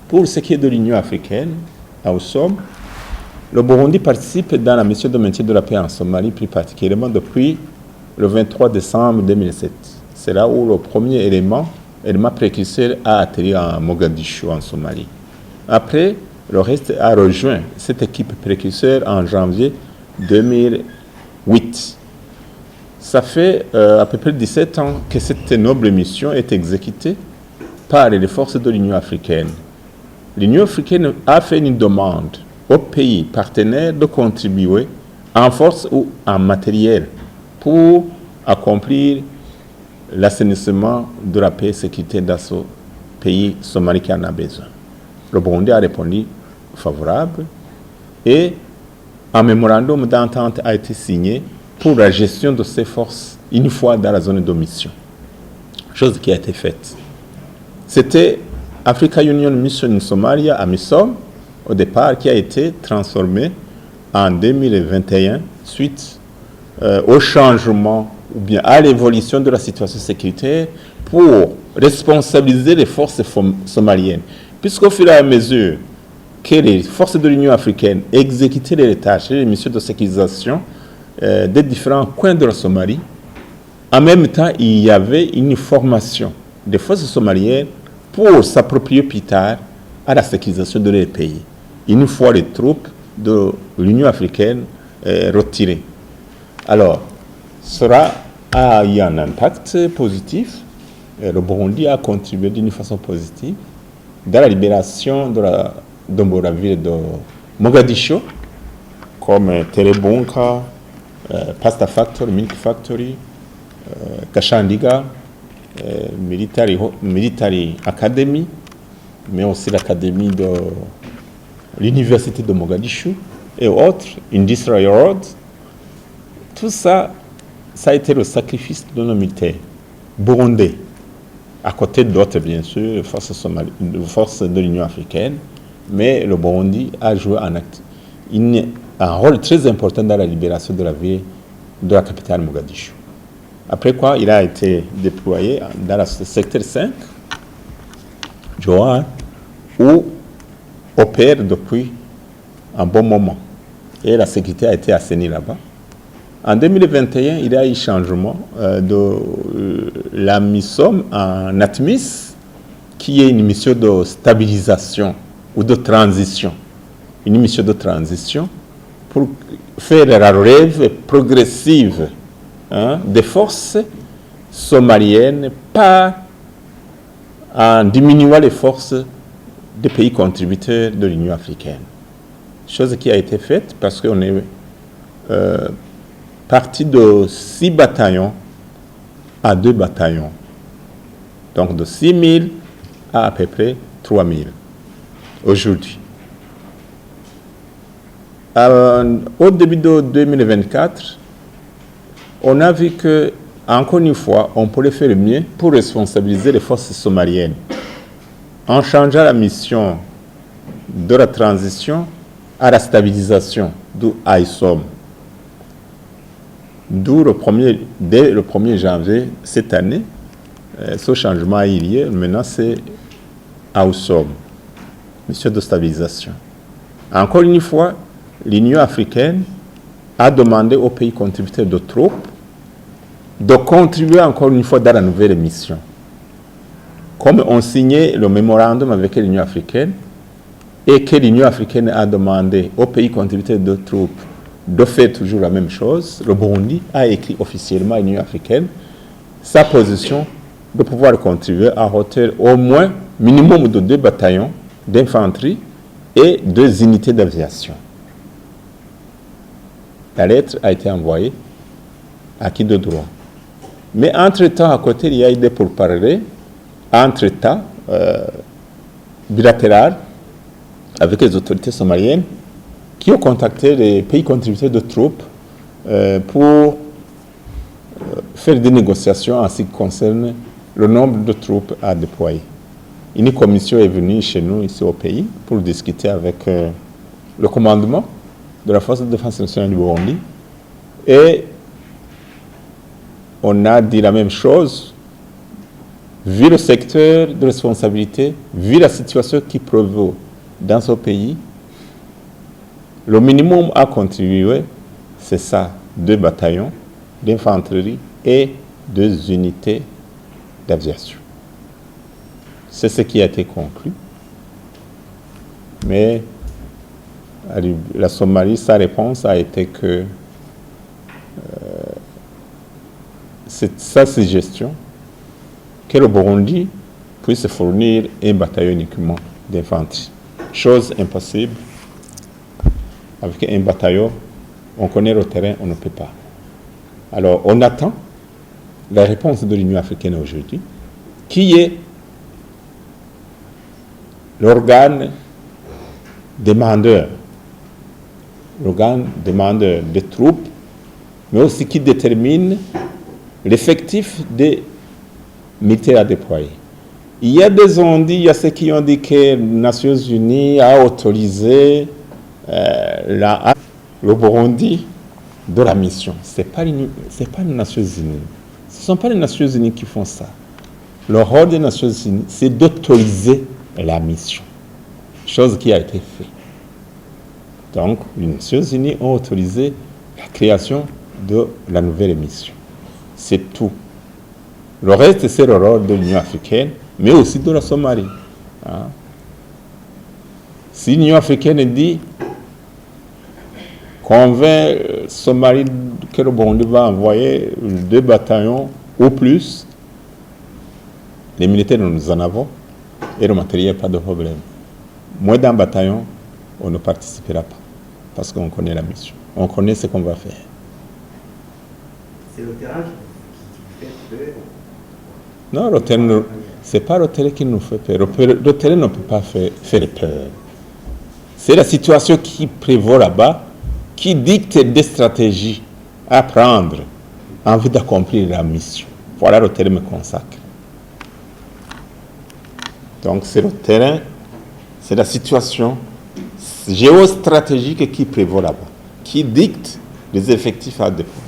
Pour ce qui est de l'Union africaine, à Ousom, le Burundi participe dans la mission de maintien de la paix en Somalie, plus particulièrement depuis le 23 décembre 2007. C'est là où le premier élément précurseur a atterri à Mogadiscio, en Somalie. Après, le reste a rejoint cette équipe précurseur en janvier 2008. Ça fait à peu près 17 ans que cette noble mission est exécutée par les forces de l'Union africaine. L'Union africaine a fait une demande aux pays partenaires de contribuer en force ou en matériel pour accomplir l'assainissement de la paix et sécurité dans ce pays somalien qui en a besoin. Le Burundi a répondu favorable et un mémorandum d'entente a été signé pour la gestion de ces forces une fois dans la zone de mission. Chose qui a été faite. C'était Africa Union Mission in Somalia à Amisom, au départ, qui a été transformé en 2021 suite au changement ou bien à l'évolution de la situation sécuritaire pour responsabiliser les forces somaliennes. Puisqu'au fur et à mesure que les forces de l'Union africaine exécutaient les tâches et les missions de sécurisation des différents coins de la Somalie, en même temps, il y avait une formation des forces somaliennes pour s'approprier plus tard à la sécurisation de leur pays, une fois les troupes de l'Union africaine retirées. Alors, cela a eu un impact positif. Le Burundi a contribué d'une façon positive dans la libération de la ville de Mogadiscio, comme Terebunka, Pasta Factory, Milk Factory, Kashandiga, Military Academy, mais aussi l'académie de l'université de Mogadiscio et autres, Industrial Road. Tout ça, ça a été le sacrifice de nos militaires burundais, à côté d'autres, bien sûr, forces de l'Union africaine, mais le Burundi a joué un rôle très important dans la libération de la ville de la capitale Mogadiscio. Après quoi, il a été déployé dans le secteur 5, Johar, où opère depuis un bon moment. Et la sécurité a été assainie là-bas. En 2021, il y a eu changement de la mission en ATMIS, qui est une mission de stabilisation ou de transition. Une mission de transition pour faire la relève progressive des forces somaliennes, pas en diminuant les forces des pays contributeurs de l'Union africaine. Chose qui a été faite parce qu'on est parti de 6 bataillons à 2 bataillons. Donc de 6 000 à peu près 3 000 aujourd'hui. Au début de 2024, on a vu que, encore une fois, on pourrait faire mieux pour responsabiliser les forces somaliennes en changeant la mission de la transition à la stabilisation du AISOM. D'où dès le 1er janvier cette année, ce changement a eu lieu. Maintenant, c'est AUSOM, mission de stabilisation. Encore une fois, l'Union africaine a demandé aux pays contributeurs de troupes de contribuer encore une fois dans la nouvelle mission. Comme on signait le mémorandum avec l'Union africaine et que l'Union africaine a demandé aux pays contributeurs de troupes de faire toujours la même chose, le Burundi a écrit officiellement à l'Union africaine sa position de pouvoir contribuer à hauteur au moins minimum de 2 bataillons d'infanterie et 2 unités d'aviation. La lettre a été envoyée à qui de droit. Mais entre-temps, à côté, il y a eu des pourparlers entre États bilatérales avec les autorités somaliennes qui ont contacté les pays contributeurs de troupes pour faire des négociations en ce qui concerne le nombre de troupes à déployer. Une commission est venue chez nous, ici au pays, pour discuter avec le commandement de la Force de défense nationale du Burundi. Et on a dit la même chose vu le secteur de responsabilité, vu la situation qui prévaut dans ce pays, le minimum à contribuer, c'est ça, 2 bataillons d'infanterie et 2 unités d'aviation. C'est ce qui a été conclu. Mais la Somalie, sa réponse a été que c'est sa suggestion que le Burundi puisse fournir un bataillon uniquement d'infanterie. Chose impossible. Avec un bataillon, on connaît le terrain, on ne peut pas. Alors, on attend la réponse de l'Union africaine aujourd'hui, qui est l'organe demandeur des troupes, mais aussi qui détermine l'effectif des militaires à déployer. Il y a des on-dit, il y a ceux qui ont dit que les Nations Unies a autorisé le Burundi de la mission. Ce n'est pas les Nations Unies. Ce ne sont pas les Nations Unies qui font ça. Le rôle des Nations Unies, c'est d'autoriser la mission. Chose qui a été faite. Donc, les Nations Unies ont autorisé la création de la nouvelle mission. C'est tout. Le reste, c'est le rôle de l'Union africaine, mais aussi de la Somalie. Hein? Si l'Union africaine dit convainc Somalie que le Burundi va envoyer 2 bataillons ou plus, les militaires, nous en avons, et le matériel, pas de problème. Moins d'un bataillon, on ne participera pas, parce qu'on connaît la mission. On connaît ce qu'on va faire. C'est le terrain qui fait peur. Non, le terrain, c'est pas le terrain qui nous fait peur. Le terrain ne peut pas faire peur. C'est la situation qui prévaut là-bas, qui dicte des stratégies à prendre en vue d'accomplir la mission. Voilà le terrain me consacre. Donc c'est le terrain, c'est la situation géostratégique qui prévaut là-bas, qui dicte les effectifs à déployer.